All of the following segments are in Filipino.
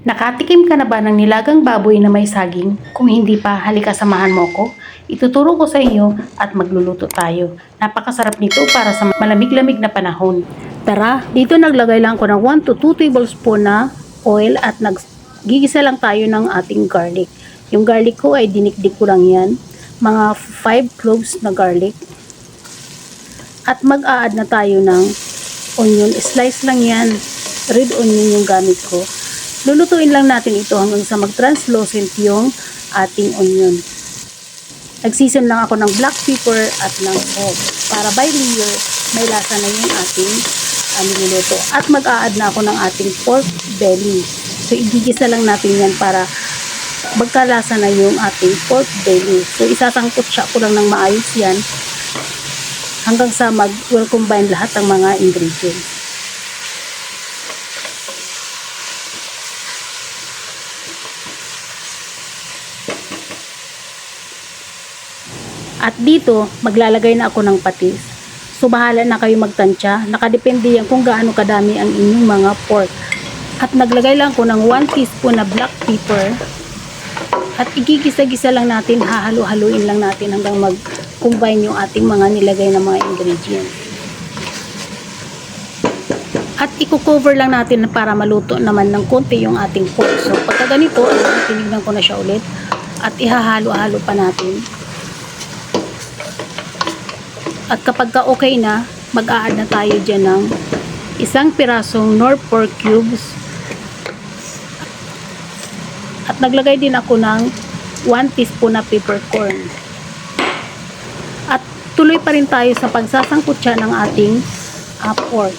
Nakatikim ka na ba ng nilagang baboy na may saging? Kung hindi pa, halika samahan mo ko. Ituturo ko sa inyo at magluluto tayo. Napakasarap nito para sa malamig-lamig na panahon. Tara, dito naglagay lang ko ng 1 to 2 tablespoon na oil at naggigisa lang tayo ng ating garlic. Yung garlic ko ay dinikdik ko lang yan. Mga 5 cloves na garlic. At mag-a-add na tayo ng onion. Slice lang yan. Red onion yung gamit ko. Lulutuin lang natin ito hanggang sa mag-translucent yung ating onion. Nagseason lang ako ng black pepper at ng salt para by layer may lasa na yung ating niluluto. At mag-a-add na ako ng ating pork belly. So igigisa lang natin yan para magkalasa na yung ating pork belly. So isasangkot siya ko lang ng maayos yan hanggang sa mag-well combine lahat ng mga ingredients. At dito, maglalagay na ako ng patis. So, bahala na kayo magtansya. Nakadepende yan kung gaano kadami ang inyong mga pork. At naglagay lang ako ng 1 teaspoon na black pepper. At igigisa-gisa lang natin, hahalo-haluin lang natin hanggang mag-combine yung ating mga nilagay na mga ingredients. At i-cover lang natin para maluto naman ng konti yung ating pork. So, pagka ganito, tinignan ko na siya ulit. At ihahalo-halo pa natin. At kapag ka okay na, mag-a-add na tayo dyan ng isang pirasong nor pork cubes. At naglagay din ako ng 1 teaspoon na peppercorn. At tuloy pa rin tayo sa pagsasangkot siya ng ating pork.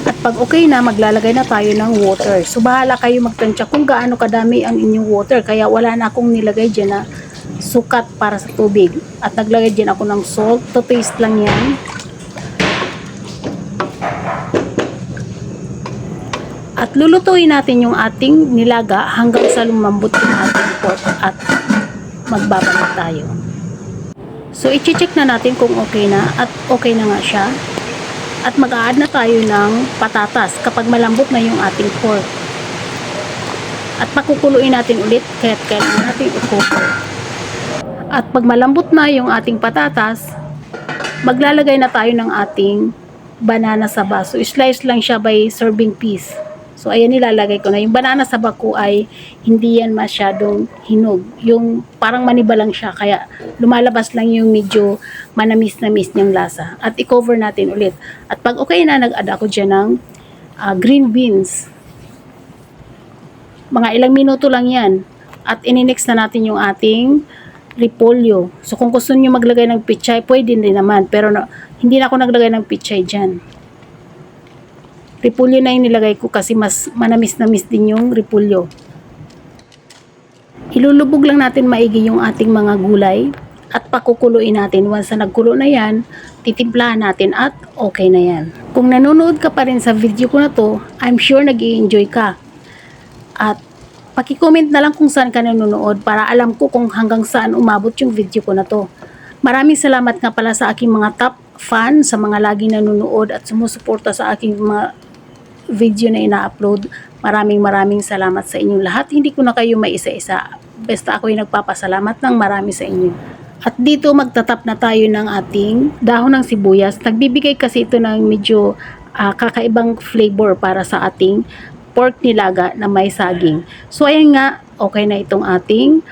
At pag okay na, maglalagay na tayo ng water. So bahala kayo magtansya kung gaano kadami ang inyong water. Kaya wala na akong nilagay dyan na sukat para sa tubig. At naglagay din ako ng salt. To taste lang yan. At lulutuin natin yung ating nilaga hanggang sa lumambot yung ating pork at magbabalik tayo. So i-check na natin kung okay na at okay na nga siya. At mag-a-add na tayo ng patatas kapag malambot na yung ating pork. At pakukuluin natin ulit kaya kailangan natin i-cover. At pag malambot na yung ating patatas, maglalagay na tayo ng ating banana saba. So, slice lang siya by serving piece. So, ayan nilalagay ko na. Yung banana saba ko ay hindi yan masyadong hinog. Yung parang maniba lang siya. Kaya lumalabas lang yung medyo manamis-namis niyang lasa. At i-cover natin ulit. At pag okay na, nag-add ako dyan ng green beans. Mga ilang minuto lang yan. At ininix na natin yung ating repolyo. So, kung gusto niyo maglagay ng pichay, pwede din naman. Pero hindi na ako naglagay ng pichay dyan. Repolyo na yung nilagay ko kasi mas manamis-namis din yung repolyo. Ilulubog lang natin maigi yung ating mga gulay at pakukuluin natin. Once na nagkulo na yan, titimplahan natin at okay na yan. Kung nanonood ka pa rin sa video ko na to, I'm sure nag-i-enjoy ka. At paki-comment na lang kung saan ka nanonood para alam ko kung hanggang saan umabot yung video ko na to. Maraming salamat nga pala sa aking mga top fan, sa mga laging nanonood at sumusuporta sa aking mga video na ina-upload. Maraming salamat sa inyong lahat. Hindi ko na kayo maisa-isa. Basta ako'y nagpapasalamat ng marami sa inyo. At dito magtatap na tayo ng ating dahon ng sibuyas. Nagbibigay kasi ito ng medyo kakaibang flavor para sa ating pork nilaga na may saging. So ayan nga, okay na itong ating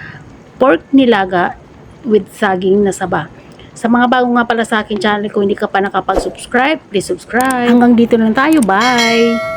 pork nilaga with saging na saba. Sa mga bago nga pala sa akin channel, kung hindi ka pa nakapag-subscribe, please subscribe. Hanggang dito lang tayo, bye!